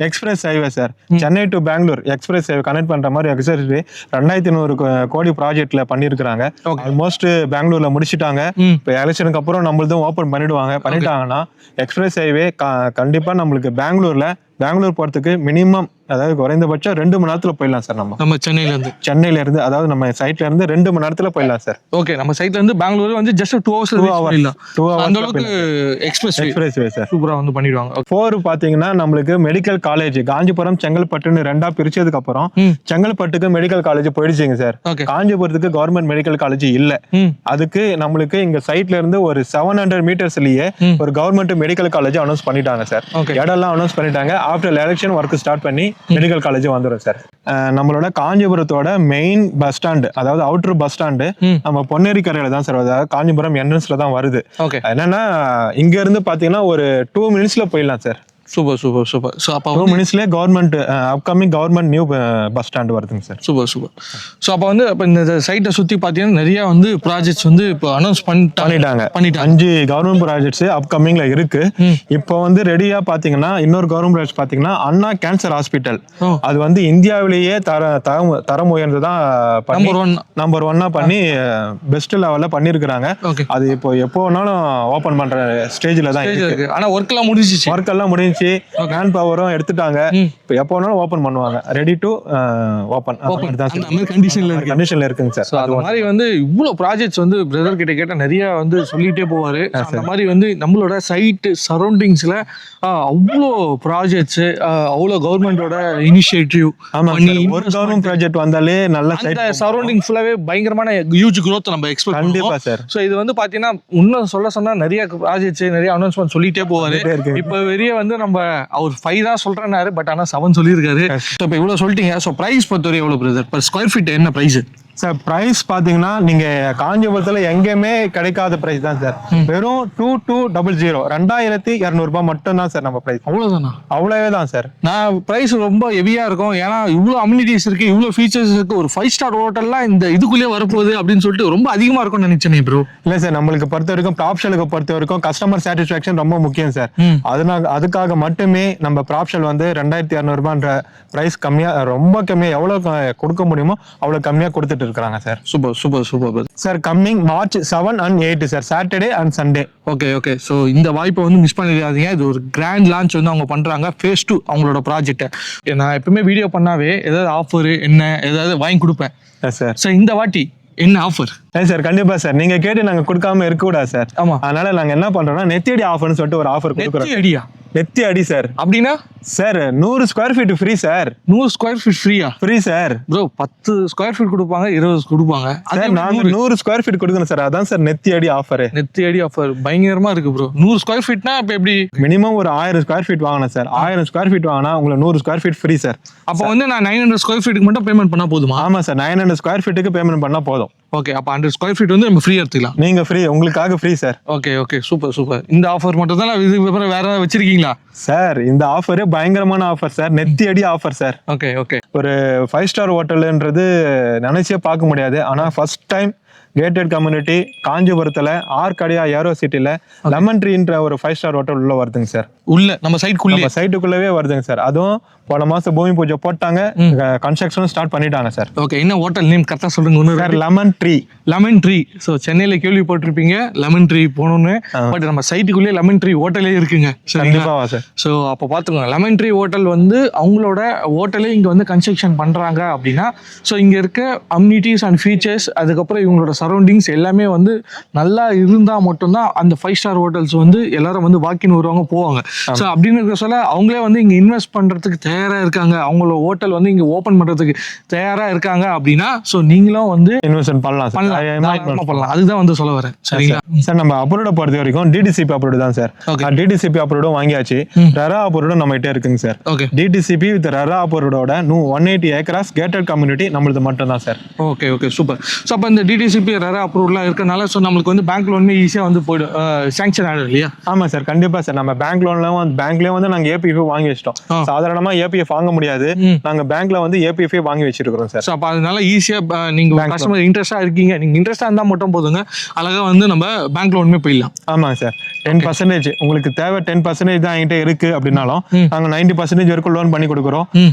Express highway sir, Chennai to Bangalore express highway connect பண்ற மாதிரி எக்ஸ்பிரஸ் ஹைவே 2200 கோடி ப்ராஜெக்ட்ல பண்ணிருக்காங்க. ஆல்மோஸ்ட் பெங்களூர்ல முடிச்சிட்டாங்க. இப்போ எலெக்ஷனுக்கு அப்புறம் நம்மளதும் ஓபன் பண்ணிட்டாங்கன்னா எக்ஸ்பிரஸ் ஹைவே கண்டிப்பா நம்மளுக்கு பெங்களூர் போறதுக்கு மினிமம், அதாவது குறைந்தபட்சம் 2 மணி நேரத்துல போயிடலாம் சார். நம்ம சென்னையில இருந்து அதாவது நம்ம சைட்ல இருந்து 2 மணி நேரத்துல போயிடலாம் சார். ஓகே, நம்ம சைட்ல இருந்து பெங்களூர் வந்து ஜஸ்ட் 2 hours போயிடலாம். அந்த அளவுக்கு எக்ஸ்பிரஸ் வே சார் சூப்பரா வந்து பண்ணிடுவாங்க. 4 பாத்தீங்கன்னா நம்மளுக்கு மெடிக்கல் காலேஜ் காஞ்சிபுரம் செங்கல்பட்டுன்னு 2ஆ பிரிச்சதுக்கு அப்புறம் செங்கல்பட்டுக்கு மெடிக்கல் காலேஜ் போயிடுச்சுங்க சார். காஞ்சிபுரத்துக்கு கவர்மெண்ட் மெடிக்கல் காலேஜ் இல்ல. அதுக்கு நம்மளுக்கு இங்க சைட்ல இருந்து ஒரு 700 மீட்டர்ஸ்லயே ஒரு கவர்மெண்ட் மெடிக்கல் காலேஜ் அனௌன்ஸ் பண்ணிட்டாங்க சார். இடம்லாம் அனௌன்ஸ் பண்ணிட்டாங்க. ஆஃப்டர் எலெக்ஷன் ஒர்க் ஸ்டார்ட் பண்ணி மெடிக்கல் காலேஜ் வந்துடும் சார். நம்மளோட காஞ்சிபுரத்தோட மெயின் பஸ் ஸ்டாண்டு, அதாவது அவுட்டர் பஸ் ஸ்டாண்டு நம்ம பொன்னேரி கரையில தான் சார், அதாவது காஞ்சிபுரம் என்ட்ரன்ஸ்ல தான் வருது. என்னன்னா இங்க இருந்து பாத்தீங்கன்னா ஒரு 2 minutesல போயிடலாம் சார். சூப்பர். ஸோ அப்போ 2 minutesலயே government upcoming government new bus stand வருதுங்க சார். சூப்பர். ஸோ அப்போ வந்து இப்போ இந்த சைட்டை சுற்றி பார்த்தீங்கன்னா நிறைய வந்து ப்ராஜெக்ட்ஸ் வந்து இப்போ அனௌன்ஸ் பண்ணிட்டாங்க. 5 கவர்மெண்ட் ப்ராஜெக்ட்ஸ் அப்கமிங்ல இருக்கு. இப்போ வந்து ரெடியா பாத்தீங்கன்னா இன்னொரு கவர்மெண்ட் ப்ராஜெக்ட் பாத்தீங்கன்னா அண்ணா கேன்சர் ஹாஸ்பிட்டல். அது வந்து இந்தியாவிலேயே தரம் உயர்ந்ததான் நம்பர் 1 பண்ணி பெஸ்ட் லெவல்ல பண்ணிருக்காங்க. அது இப்போ எப்போ வேணாலும் ஓபன் பண்ற ஸ்டேஜ்ல தான் இருக்கு. ஆனா ஒர்க் எல்லாம் முடிஞ்சிச்சு, மேன் பவரும் எடுத்துட்டாங்க. இப்போ எப்போ வேணாலும் ஓபன் பண்ணுவாங்க. ரெடி டு ஓபன் கண்டிஷன்ல இருக்குங்க சார். அது மாதிரி வந்து இவ்வளவு ப்ராஜெக்ட்ஸ் வந்து பிரதர் கிட்ட கேட்டா நிறைய வந்து சொல்லிட்டே போவாரு. அந்த மாதிரி வந்து நம்மளோட சைட் சரௌண்டிங்ஸ்ல அவ்வளோ ப்ராஜெக்ட்ஸ், அவ்வளோ கவர்மெண்டோட இனிஷியேட்டிவ். ஒரு கவர்மெண்ட் ப்ராஜெக்ட் வந்தாலே நல்ல சைட் சரௌண்டிங் ஃபுல்லாவே பயங்கரமான ஹியூஜ் growth நம்ம எக்ஸ்பெக்ட் கண்டிப்பா சார். சோ இது வந்து பாத்தீங்கன்னா இன்னும் சொன்னா நிறைய ப்ராஜெக்ட்ஸ், நிறைய அனௌன்ஸ்மென்ட் சொல்லிட்டே போவாரு. இப்போ வெளிய வந்து நம்ம அவர் 5 தான் சொல்றேன்னாரு, பட் ஆனா 7 சொல்லியிருக்காரு. இப்போ இவ்வளவு சொல்லிட்டீங்க. ஸோ பிரைஸ் பொறுத்தவரை எவ்வளவு பிரதர்? பர் ஸ்கொயர் ஃபீட் என்ன பிரைஸ் சார்? பிரைஸ் பாத்தீங்கன்னா நீங்க காஞ்சிபுரத்துல எங்கேயுமே கிடைக்காத பிரைஸ் தான் சார். வெறும் 2200 2200 மட்டும் தான் சார் நம்ம பிரைஸ். அவ்வளவுதானா? அவ்வளவே தான் சார். நான் பிரைஸ் ரொம்ப ஹெவியா இருக்கும், ஏன்னா இவ்வளவு அம்யூனிட்டிஸ் இருக்கு, இவ்வளவு ஃபீச்சர்ஸ் இருக்கு. ஒரு 5 ஸ்டார் ஹோட்டல்லாம் இந்த இதுக்குள்ளேயே வரப்போகுது அப்படின்னு சொல்லிட்டு ரொம்ப அதிகமா இருக்கும்னு நினைச்சேன் ப்ரோ. இல்ல சார், நம்மளுக்கு பொறுத்த வரைக்கும் ப்ராப்ஷலுக்கு பொறுத்த வரைக்கும் கஸ்டமர் சாட்டிஸ்பாக்சன் ரொம்ப முக்கியம் சார். அதுக்காக மட்டுமே நம்ம ப்ராப்ஷல் வந்து 2200 பிரைஸ் கம்மியா, ரொம்ப கம்மியா எவ்வளவு கொடுக்க முடியுமோ அவ்வளவு கம்மியா கொடுத்துட்டு கொடுத்துட்டு இருக்காங்க sir. Super super super sir coming March 7 and 8 sir, Saturday and Sunday. Okay okay. So இந்த வாய்ப்பை வந்து மிஸ் பண்ணிடாதீங்க. இது ஒரு கிராண்ட் லான்ச் வந்து அவங்க பண்றாங்க, phase 2 அவங்களோட ப்ராஜெக்ட்டை. நான் எப்பவுமே வீடியோ பண்ணாவே ஏதாவது ஆஃபர் என்ன ஏதாவது வாங்கி கொடுப்பேன் சார். ஸோ இந்த வாட்டி என்ன ஆஃபர்? சார் கண்டிப்பா சார், நீங்க கேட்டு நாங்க கொடுக்காம இருக்க கூடாது சார். ஆமா, அதனால நாங்க என்ன பண்றோம்னா நெத்தியடி ஆஃபர்னு சொல்லிட்டு ஒரு ஆஃபர் கொடுக்குறோம். அடியா? நெத்தி அடி சார். அப்படின்னா sir 100 square feet free sir. 100 square feet ஃப்ரீயா? Free sir. Bro 10 square feet கொடுப்பாங்க, 20 கொடுப்பாங்க. சார் நாங்க 100 ஸ்கொயர் ஃபீட் கொடுக்கணும் சார். அதான் சார் நெத்தி அடி ஆஃபர். நெத்தி அடி ஆஃபர் பயங்கரமா இருக்கு ப்ரோ. 100 ஸ்கொயர் ஃபீட்னா இப்போ எப்படி? மினிமம் ஒரு 1000 ஸ்கொயர் ஃபீட் வாங்கணும் சார். 1000 ஸ்கொயர் ஃபீட் வாங்கினா உங்களுக்கு 100 ஸ்கொயர் ஃபீட் ஃப்ரீ சார். அப்போ வந்து நான் 900 ஸ்கொயர் ஃபீட்டுக்கு மட்டும் பேமெண்ட் பண்ணா போதுமா? ஆமா சார், 900 ஸ்கொயர் ஃபீட்டுக்கு பேமெண்ட் பண்ணா போதும். ஓகே, அப்போ 100 ஸ்கொயர் ஃபீட் வந்து நம்ம ஃப்ரீயா எடுத்துக்கலாம். நீங்க ஃப்ரீ, உங்களுக்காக free sir. Okay okay, super super. இந்த ஆஃபர் மட்டும் தான் இதுக்கு அப்புறம் வேற ஏதாவது வச்சிருக்கீங்களா? சார் இந்த ஆஃபர் பயங்கரமான ஆஃபர் சார், நெத்தி அடி ஆஃபர் சார். Okay okay. ஒரு 5 ஸ்டார் ஹோட்டல்ன்றது நினைச்சே பார்க்க முடியாது. ஆனா ஃபர்ஸ்ட் டைம் கேட்டட் கம்யூனிட்டி காஞ்சிபுரத்துல ஆர்கடியா ஏரோ சிட்டில லெமன் ட்ரீன்ற ஒரு 5 ஸ்டார் ஹோட்டல் உள்ள வருதுங்க சார். உள்ள நம்ம சைட்டுக்குள்ளவே வருதுங்க சார். அதுவும் போன மாசம் பூமி பூஜை போட்டாங்க, கன்ஸ்ட்ரக்ஷன் ஸ்டார்ட் பண்ணிட்டாங்க சார். ஓகே, என்ன ஹோட்டல் நேம் கரெக்டா சொல்லுங்க sir? Lemon tree. Lemon tree. So சென்னையில கேள்விப்பட்டிருப்பீங்க லெமன் ட்ரீ போகணும்னு, பட் நம்ம சைட்டுக்குள்ளேயே லெமன் ட்ரீ ஹோட்டலே இருக்குங்க. கண்டிப்பா சார். ஸோ அப்போ பார்த்துக்கோங்க, லெமன் ட்ரீ ஹோட்டல் வந்து அவங்களோட ஹோட்டலே இங்கே வந்து கன்ஸ்ட்ரக்ஷன் பண்ணுறாங்க அப்படின்னா, ஸோ இங்கே இருக்க அம்யூனிட்டிஸ் அண்ட் ஃபீச்சர்ஸ், அதுக்கப்புறம் இவங்களோட சரௌண்டிங்ஸ் எல்லாமே வந்து நல்லா இருந்தால் மட்டும்தான் அந்த 5 ஸ்டார் ஹோட்டல்ஸ் வந்து எல்லாரும் வந்து வாக்கின் வருவாங்க போவாங்க. ஸோ அப்படின்னு இருக்க சொல்ல அவங்களே வந்து இங்கே இன்வெஸ்ட் பண்ணுறதுக்கு தயாராக இருக்காங்க, அவங்களோட ஹோட்டல் வந்து இங்கே ஓப்பன் பண்ணுறதுக்கு தயாராக இருக்காங்க அப்படின்னா, ஸோ நீங்களும் வந்து இன்வெஸ்ட் பண்ணலாம். அதுதான் வந்து சொல்ல வரேன். சரிங்களா சார்? நம்ம அப்ரூவ்ட பொறுத்த வரைக்கும் டிடிசிபி அப்ரூவ்டு தான் சார். டிடிசிபி அப்ரூவ்டும் வாங்கியாச்சு, ரெரா அப்ரூவ்டும் நம்ம கிட்ட இருக்குங்க சார். டிடிசிபி வித் ரெரா அப்ரூவ்டோட 180 ஏக்கராஸ் கேட்டட் கம்யூனிட்டி நம்மளுது மட்டும் தான் sir. Okay okay, super. So அப்போ இந்த டிடிசிபி ரெரா அப்ரூவ்லாம் இருக்கனால ஸோ நம்மளுக்கு வந்து பேங்க் லோன் ஈஸியாக வந்து போய்டும், சாங்ஷன் ஆகிடும் இல்லையா? ஆமா சார், கண்டிப்பா சார். நம்ம பேங்க்லயே வந்து நாங்க ஏபிஎஃப் வாங்கி வச்சிட்டோம். சாதாரணமா ஏபிஎஃப் வாங்க முடியாது, நாங்க பேங்க்ல வந்து ஏபிஎஃப் வாங்கி வச்சிருக்கிறோம் சார். ஸோ அப்போ அதனால ஈஸியாக நீங்க கஸ்டமர் இன்ட்ரெஸ்டா இருக்கீங்க, நீங்க இன்ட்ரெஸ்டா இருந்தா மட்டும் போதுங்க, அழகா வந்து நம்ம பேங்க் லோனுமே போயிடலாம். ஆமாங்க சார். 10% உங்களுக்கு தேவை 10% தான் என்கிட்ட இருக்கு அப்படின்னாலும் நாங்க 90% வரைக்கும் லோன் பண்ணி கொடுக்குறோம்.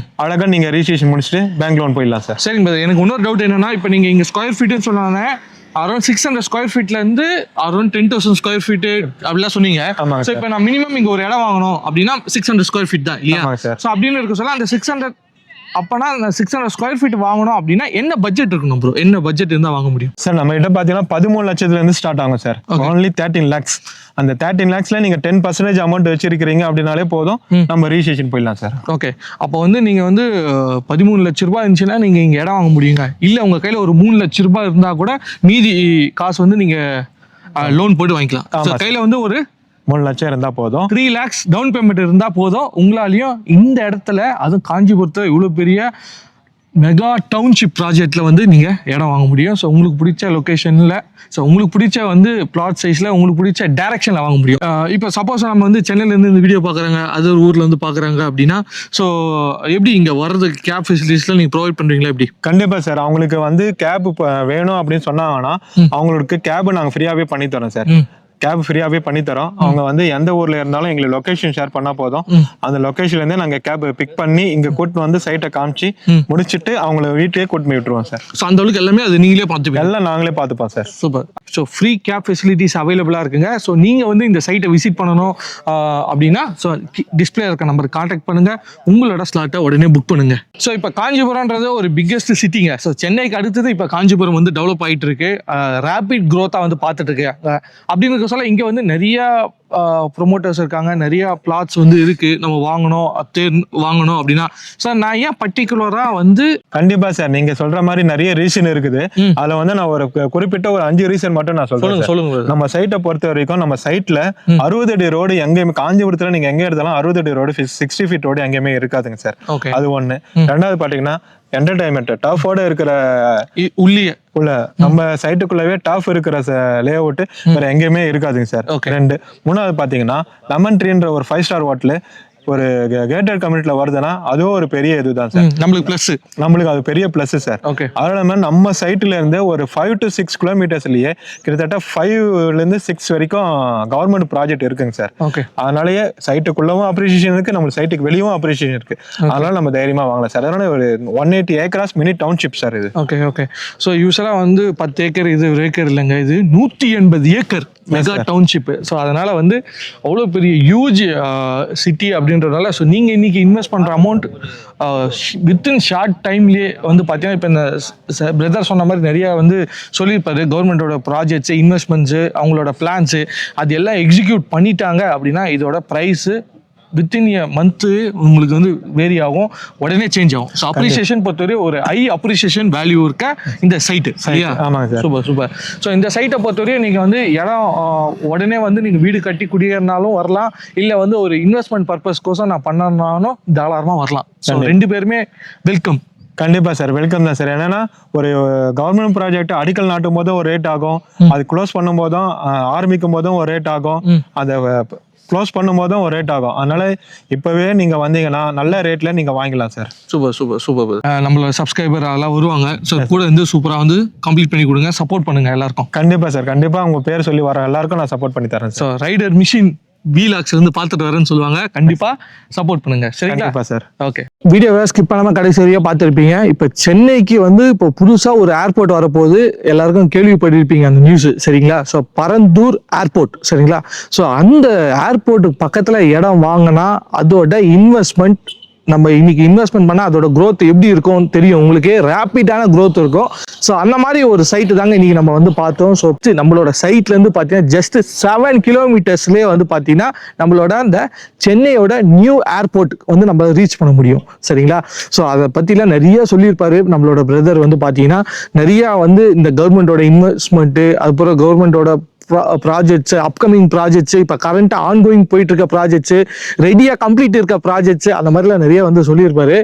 அழகா நீங்க ரிஜிஸ்ட்ரேஷன் முடிச்சுட்டு பேங்க் லோன் போயிடலாம் சார். சரிங்க. எனக்கு இன்னொரு டவுட் என்னன்னா, இப்போ நீங்க இங்க ஸ்கொயர் ஃபீட்னு சொன்னாங்க, அரௌண்ட் 600 ஸ்கொயர் ஃபீட்ல இருந்து அரௌண்ட் 10,000 ஸ்கொயர் ஃபீட் அப்படிலாம் சொன்னீங்க. ஸோ இப்போ நான் மினிமம் இங்க ஒரு இடம் வாங்கணும் அப்படின்னா 600 ஸ்கொயர் ஃபீட் தான் இல்லையா? ஸோ அப்படின்னு இருக்க சொல்ல அந்த 600, அப்பனா 600 ஸ்கொயர் ஃபீட் வாங்கணும் அப்படின்னா என்ன பட்ஜெட் இருக்கணும் ப்ரோ? என்ன பட்ஜெட் இருந்தா வாங்க முடியும் சார்? நம்ம கிட்ட பாத்தீங்கன்னா 13 லட்சத்துல இருந்து ஸ்டார்ட் ஆகும் சார். Only 13 lakhs. அந்த 13 lakhsல நீங்க 10% அமௌண்ட் வச்சிருக்கீங்க அப்படின்னாலே போதும், நம்ம ரிஜிஸ்ட்ரேஷன் போயிடலாம் சார். ஓகே, அப்போ வந்து நீங்க வந்து 13 லட்ச ரூபாய் இருந்துச்சுன்னா நீங்க இங்க இடம் வாங்க முடியுங்க. இல்ல உங்க கையில ஒரு 3 லட்ச ரூபாய் இருந்தா கூட மீதி காசு வந்து நீங்க லோன் போட்டு வாங்கிக்கலாம். கையில வந்து ஒரு 3 லட்சம் இருந்தா போதும், 3 lakhs டவுன் பேமெண்ட் இருந்தா போதும், உங்களாலையும் இந்த இடத்துல, அதுவும் காஞ்சிபுரத்துல இவ்வளவு பெரிய மெகா டவுன்ஷிப் ப்ராஜெக்ட்ல வந்து நீங்க இடம் வாங்க முடியும். ஸோ உங்களுக்கு பிடிச்ச லொகேஷன்ல, ஸோ உங்களுக்கு பிடிச்ச வந்து பிளாட் சைஸ்ல, உங்களுக்கு பிடிச்ச டைரக்ஷன்ல வாங்க முடியும். இப்போ சப்போஸ் நம்ம வந்து சென்னையில இருந்து இந்த வீடியோ பாக்குறாங்க, அது ஒரு ஊர்ல இருந்து பாக்குறாங்க அப்படின்னா, ஸோ எப்படி இங்க வர்றதுக்கு கேப் ஃபெசிலிட்டிஸ்லாம் நீங்க ப்ரொவைட் பண்றீங்களா எப்படி? கண்டிப்பா சார். அவங்களுக்கு வந்து கேப் வேணும் அப்படின்னு சொன்னாங்கன்னா அவங்களுக்கு கேப் நாங்க ஃப்ரீயாவே பண்ணி தரோம் சார். கேப் ஃப்ரீயாவே பண்ணி தரோம். அவங்க வந்து எந்த ஊர்ல இருந்தாலும் எங்களுக்கு லொகேஷன் ஷேர் பண்ணா போதும், அந்த லொகேஷன்ல இருந்தே நாங்க கேப் பிக் பண்ணி இங்க கூட்டு வந்து சைட்டை காமிச்சு முடிச்சுட்டு அவங்கள வீட்லயே கூட்டு போய் விட்டுருவோம் சார். ஸோ அந்த அளவுக்கு எல்லாமே அது நீங்களே பார்த்துப்பீங்க? எல்லாம் நாங்களே பார்த்துப்போம் sir. Super. So free cab facilities அவைலபிளா இருக்குங்க. ஸோ நீங்க வந்து இந்த சைட்டை விசிட் பண்ணணும் அப்படின்னா, ஸோ டிஸ்பிளே இருக்க நம்பருக்கு கான்டாக்ட் பண்ணுங்க, உங்களோட ஸ்லாட்டை உடனே புக் பண்ணுங்க. ஸோ இப்போ காஞ்சிபுரம்ன்றது ஒரு பிக்கெஸ்ட் சிட்டிங்க. ஸோ சென்னைக்கு அடுத்தது இப்போ காஞ்சிபுரம் வந்து டெவலப் ஆகிட்டு இருக்கு, ரேபிட் க்ரோத்தா வந்து பார்த்துட்டு இருக்கு. அப்படின்னு சொல்ல இங்க வந்து நிறைய ப்ரொமோட்டர்ஸ் இருக்காங்க, நிறைய பிளாட்ஸ் வந்து இருக்கு, நம்ம வாங்கணும் அப்படின்னா. சார் நான் ஏன் பர்டிகுலரா வந்து? கண்டிப்பா சார், நீங்க சொல்ற மாதிரி நிறைய ரீசன் இருக்குது. அதுல வந்து நான் ஒரு குறிப்பிட்ட ஒரு 5 ரீசன் மட்டும் நான் சொல்றேன். நம்ம சைட்டை பொறுத்த வரைக்கும் நம்ம சைட்ல 60 அடி ரோடு எங்கேயுமே, காஞ்சிபுரத்துல நீங்க எங்க எடுத்தாலும் 60 அடி ரோடு 60 ஃபீட் ரோடு எங்கேயுமே இருக்காதுங்க சார். அது ஒண்ணு. ரெண்டாவது பாத்தீங்கன்னா என்டர்டைன்மெண்ட் டஃபோட இருக்கிற உள்ள நம்ம சைட்டுக்குள்ளவே டஃப் இருக்கிற லே அவுட் வேற எங்கேயுமே இருக்காதுங்க சார். 2. 3வது பாத்தீங்கன்னா லெமன் ட்ரீன்ற ஒரு 5 ஸ்டார் ஹோட்டல் ஒரு கேட்டட் கம்யூனிட்டில வருதுன்னா அதுவும் ஒரு பெரிய இதுதான் சார். நம்மளுக்கு அது பெரிய பிளஸ் சார். அதனால நம்ம சைட்ல இருந்து ஒரு 5 to 6 கிலோமீட்டர்ஸ்லயே கிட்டத்தட்ட 5ல இருந்து 6 வரைக்கும் கவர்மெண்ட் ப்ராஜெக்ட் இருக்குங்க சார். அதனாலயே சைட்டுக்குள்ளவும் அப்ரிசியேஷன் இருக்கு, நம்ம சைட்டுக்கு வெளியவும் அப்ரிசியேஷன் இருக்கு. அதனால நம்ம தைரியமா வாங்கலாம் சார். அதனால ஒரு 180 ஏக்கராஸ் மினி டவுன்ஷிப் சார் இது. ஓகே. ஸோ யூஸ்வலா வந்து 10 ஏக்கர் இது ஒரு ஏக்கர் இல்லைங்க, இது 180 ஏக்கர் மெகா டவுன்ஷிப். ஸோ அதனால வந்து அவ்வளோ பெரிய ஹியூஜ் சிட்டி அப்படின்றதுனால ஸோ நீங்கள் இன்னைக்கு இன்வெஸ்ட் பண்ணுற அமௌண்ட் வித்தின் ஷார்ட் டைம்லேயே வந்து பார்த்தீங்கன்னா இப்போ இந்த பிரதர் சொன்ன மாதிரி நிறையா வந்து சொல்லியிருப்பாரு. கவர்மெண்டோட ப்ராஜெக்ட்ஸு, இன்வெஸ்ட்மெண்ட்ஸு, அவங்களோட பிளான்ஸு அது எல்லாம் எக்ஸிக்யூட் பண்ணிட்டாங்க அப்படின்னா இதோட ப்ரைஸு வித்தின் எ மந்த்து உங்களுக்கு வந்து வேரி ஆகும், உடனே சேஞ்ச் ஆகும். ஸோ அப்ரிசியேஷன் பொறுத்தவரை ஒரு ஹை அப்ரிசியேஷன் வேல்யூ இருக்க இந்த சைட்டு சரியா? ஆமாங்க சார். சூப்பர். ஸோ இந்த சைட்டை பொறுத்தவரையும் நீங்கள் வந்து இடம் உடனே வந்து நீங்கள் வீடு கட்டி குடியேறினாலும் வரலாம், இல்லை வந்து ஒரு இன்வெஸ்ட்மெண்ட் பர்பஸ்க்கோசம் நான் பண்ணனாலும் தாராளமாக வரலாம். ஸோ 2 பேருமே வெல்கம். கண்டிப்பா சார், வெல்கம் தான் சார். என்னன்னா ஒரு கவர்மெண்ட் ப்ராஜெக்ட் அடிக்கல் நாட்டும் போதும் ஒரு ரேட் ஆகும், அது க்ளோஸ் பண்ணும் போதும் ஆரம்பிக்கும் போதும் ஒரு ரேட் ஆகும், அந்த க்ளோஸ் பண்ணும் போதும் ஒரு ரேட் ஆகும். அதனால இப்பவே நீங்க வந்தீங்கன்னா நல்ல ரேட்ல நீங்க வாங்கிக்கலாம் சார். சூப்பர். நம்மளோட சப்ஸ்கிரைபர் எல்லாம் வருவாங்க, ஸோ கூட வந்து சூப்பரா வந்து கம்ப்ளீட் பண்ணி கொடுங்க, சப்போர்ட் பண்ணுங்க எல்லாருக்கும். கண்டிப்பா சார், கண்டிப்பா உங்க பேர் சொல்லி வர எல்லாருக்கும் நான் சப்போர்ட் பண்ணி தரேன். ஸோ ரைடர் மிஷின் வீலாக்ஸ் வந்து பார்த்துட்டு வரேன்னு சொல்லுவாங்க, கண்டிப்பா சப்போர்ட் பண்ணுங்க சரிங்களா சார்? ஓகே. வீடியோவை ஸ்கிப் பண்ணாம கடைசி வரையா பார்த்துருப்பீங்க. இப்போ சென்னைக்கு வந்து இப்போ புதுசா ஒரு ஏர்போர்ட் வரப்போகுது, எல்லாருக்கும் கேள்விப்பட்டிருப்பீங்க அந்த நியூஸ் சரிங்களா? ஸோ பரந்தூர் ஏர்போர்ட் சரிங்களா? ஸோ அந்த ஏர்போர்ட்டுக்கு பக்கத்துல இடம் வாங்கினா அதோட இன்வெஸ்ட்மெண்ட் நம்ம இன்னைக்கு இன்வெஸ்ட்மெண்ட் பண்ணால் அதோட க்ரோத் எப்படி இருக்கும் தெரியும் உங்களுக்கு, ரேப்பிடான க்ரோத் இருக்கும். ஸோ அந்த மாதிரி ஒரு சைட்டு தாங்க இன்னைக்கு நம்ம வந்து பார்த்தோம். ஸோ நம்மளோட சைட்லேருந்து பார்த்தீங்கன்னா ஜஸ்ட் 7 கிலோமீட்டர்ஸ்லேயே வந்து பார்த்தீங்கன்னா நம்மளோட அந்த சென்னையோட நியூ ஏர்போர்ட் வந்து நம்ம ரீச் பண்ண முடியும் சரிங்களா? ஸோ அதை பற்றிலாம் நிறைய சொல்லியிருப்பாரு நம்மளோட பிரதர். வந்து பார்த்தீங்கன்னா நிறையா வந்து இந்த கவர்மெண்டோட இன்வெஸ்ட்மெண்ட்டு, அதுக்கப்புறம் கவர்மெண்டோட ப்ராஜெக்ட்ஸ், அப்கமிங் ப்ராஜெக்ட்ஸ், இப்போ கரண்ட்டாக ஆன்கோயிங் போயிட்டு இருக்க ப்ராஜெக்ட்ஸ், ரெடியாக கம்ப்ளீட் இருக்க ப்ராஜெக்ட்ஸ், அந்த மாதிரிலாம் நிறைய வந்து சொல்லியிருப்பாரு.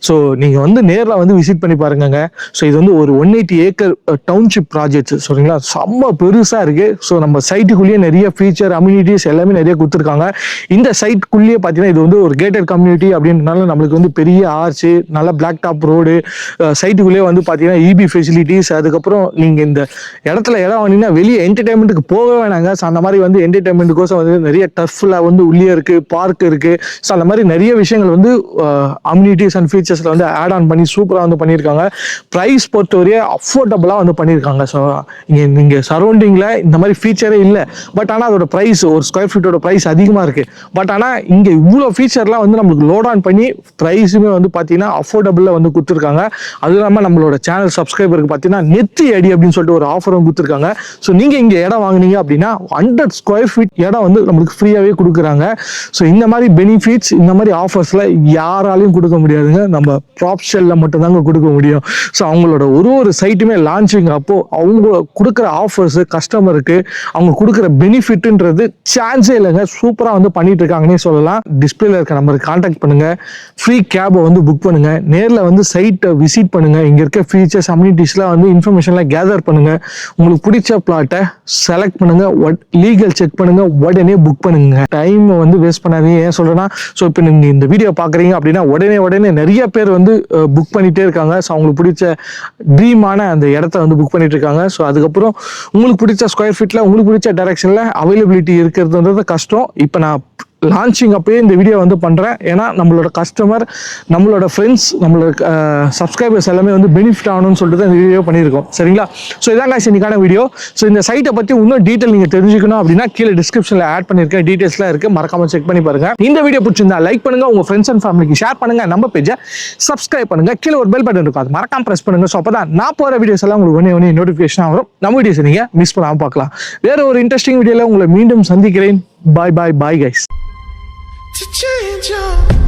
ஸோ நீங்கள் வந்து நேரில் வந்து விசிட் பண்ணி பாருங்க. ஸோ இது வந்து ஒரு 180 ஏக்கர் டவுன்ஷிப் ப்ராஜெக்ட்ஸ் சரிங்களா? செம்ம பெருசாக இருக்கு. ஸோ நம்ம சைட்டுக்குள்ளேயே நிறைய ஃபீச்சர் அம்யூனிட்டிஸ் எல்லாமே நிறைய கொடுத்துருக்காங்க. இந்த சைட்டுக்குள்ளேயே பார்த்தீங்கன்னா இது வந்து ஒரு கேட்டட் கம்யூனிட்டி அப்படின்றனால நம்மளுக்கு வந்து பெரிய ஆர்ச்சு, நல்ல பிளாக் டாப் ரோடு, சைட்டுக்குள்ளேயே வந்து பார்த்தீங்கன்னா இபி ஃபெசிலிட்டிஸ், அதுக்கப்புறம் நீங்கள் இந்த இடத்துல இடம் வாங்கினீங்கன்னா வெளியே என்டர்டைன்மெண்ட்டுக்கு போக வேணாங்க. ஸோ அந்த மாதிரி வந்து என்டர்டைன்மெண்ட்டுக்கோசம் வந்து நிறைய டர்ஃபில் வந்து உள்ளே இருக்கு, பார்க் இருக்கு. ஸோ அந்த மாதிரி நிறைய விஷயங்கள் வந்து அம்யூனிட்டிஸ் அண்ட் ஃபீச்சர்ஸ்ல வந்து ஆட் ஆன் பண்ணி சூப்பராக வந்து பண்ணியிருக்காங்க. ப்ரைஸ் பொறுத்தவரையே அஃபோர்டபுளாக வந்து பண்ணியிருக்காங்க. ஸோ இங்கே சரௌண்டிங்கில் இந்த மாதிரி ஃபீச்சரே இல்லை, பட் ஆனால் அதோட ப்ரைஸ் ஒரு ஸ்கொயர் ஃபீட்டோட ப்ரைஸ் அதிகமாக இருக்கு. பட் ஆனால் இங்கே இவ்வளோ ஃபீச்சர்லாம் வந்து நம்மளுக்கு லோட் ஆன் பண்ணி ப்ரைஸுமே வந்து பார்த்தீங்கன்னா அஃபோர்டபுளாக வந்து கொடுத்துருக்காங்க. அது இல்லாமல் நம்மளோட சேனல் சப்ஸ்கிரைபருக்கு பார்த்தீங்கன்னா நெத்தி அடி அப்படின்னு சொல்லிட்டு ஒரு ஆஃபரும் கொடுத்துருக்காங்க. ஸோ நீங்கள் இங்கே இடம் வாங்கினீங்க அப்படின்னா 100 ஸ்கொயர் ஃபீட் இடம் வந்து நம்மளுக்கு ஃப்ரீயாவே கொடுக்குறாங்க. ஸோ இந்த மாதிரி பெனிஃபிட்ஸ், இந்த மாதிரி ஆஃபர்ஸ்ல யாராலையும் கொடுக்க முடியாதுங்க, நம்ம ப்ராப்ஷல்ல மட்டும் தாங்க கொடுக்க முடியும். ஸோ அவங்களோட ஒரு சைட்டுமே லான்ச்சிங் அப்போ அவங்க கொடுக்குற ஆஃபர்ஸ் கஸ்டமருக்கு அவங்க கொடுக்குற பெனிஃபிட்ன்றது சான்ஸே இல்லைங்க. சூப்பராக வந்து பண்ணிட்டு இருக்காங்கன்னே சொல்லலாம். டிஸ்பிளேல இருக்க நம்பருக்கு கான்டாக்ட் பண்ணுங்க, ஃப்ரீ கேபை வந்து புக் பண்ணுங்க, நேரில் வந்து சைட்டை விசிட் பண்ணுங்க, இங்க இருக்க ஃபீச்சர்ஸ் அம்யூனிட்டிஸ்லாம் வந்து இன்ஃபர்மேஷன்லாம் கேதர் பண்ணுங்க, உங்களுக்கு பிடிச்ச பிளாட்டை செலக்ட் பண்ணுங்க, லீகல் செக் பண்ணுங்க, உடனே புக் பண்ணுங்க. டைம் வந்து வேஸ்ட் பண்ணாதீங்க. ஏன் சொல்றேன்னா, ஸோ இப்போ நீங்க இந்த வீடியோ பாக்குறீங்க அப்படின்னா உடனே நிறைய பேர் வந்து புக் பண்ணிட்டே இருக்காங்க. ஸோ அவங்களுக்கு பிடிச்ச ட்ரீமான அந்த இடத்த வந்து புக் பண்ணிட்டு இருக்காங்க. ஸோ அதுக்கப்புறம் உங்களுக்கு பிடிச்ச ஸ்கொயர் ஃபீட்ல உங்களுக்கு பிடிச்ச டைரக்ஷன்ல அவைலபிலிட்டி இருக்கிறதுன்றது கஷ்டம். இப்போ நான் லான்ச்சிங் அப்பயே இந்த வீடியோ வந்து பண்ணுறேன். ஏன்னா நம்மளோட கஸ்டமர், நம்மளோட ஃப்ரெண்ட்ஸ், நம்மளோட சப்ஸ்கிரைபர்ஸ் எல்லாமே வந்து பெனிஃபிட் ஆகணும்னு சொல்லிட்டு இந்த வீடியோ பண்ணியிருக்கோம் சரிங்களா? ஸோ இதாங்க இன்னைக்கான வீடியோ. ஸோ இந்த சைட்டை பற்றி இன்னும் டீட்டெயில் நீங்கள் தெரிஞ்சுக்கணும் அப்படின்னா கீழே டிஸ்கிரிப்ஷனில் ஆட் பண்ணியிருக்கேன், டீட்டெயில்ஸ்லாம் இருக்குது, மறக்காம செக் பண்ணி பாருங்க. இந்த வீடியோ பிடிச்சிருந்தா லைக் பண்ணுங்க, உங்கள் ஃப்ரெண்ட்ஸ் அண்ட் ஃபேமிலிக்கு ஷேர் பண்ணுங்க, நம்ம பேஜை சப்ஸ்கிரைப் பண்ணுங்க, கீழே ஒரு பெல் பட்டன் இருக்கும், அது மறக்காம ப்ரெஸ் பண்ணுங்க. ஸோ அப்போ தான் நான் போகிற வீடியோஸ் எல்லாம் உங்களுக்கு ஒன்றே நோட்டிஃபிகேஷன் வரும். நம்ம வீடியோஸ் நீங்கள் மிஸ் பண்ணாமல் பார்க்கலாம். வேற ஒரு இன்ட்ரெஸ்டிங் வீடியோவில் உங்களை மீண்டும் சந்திக்கிறேன். Bye guys. To change your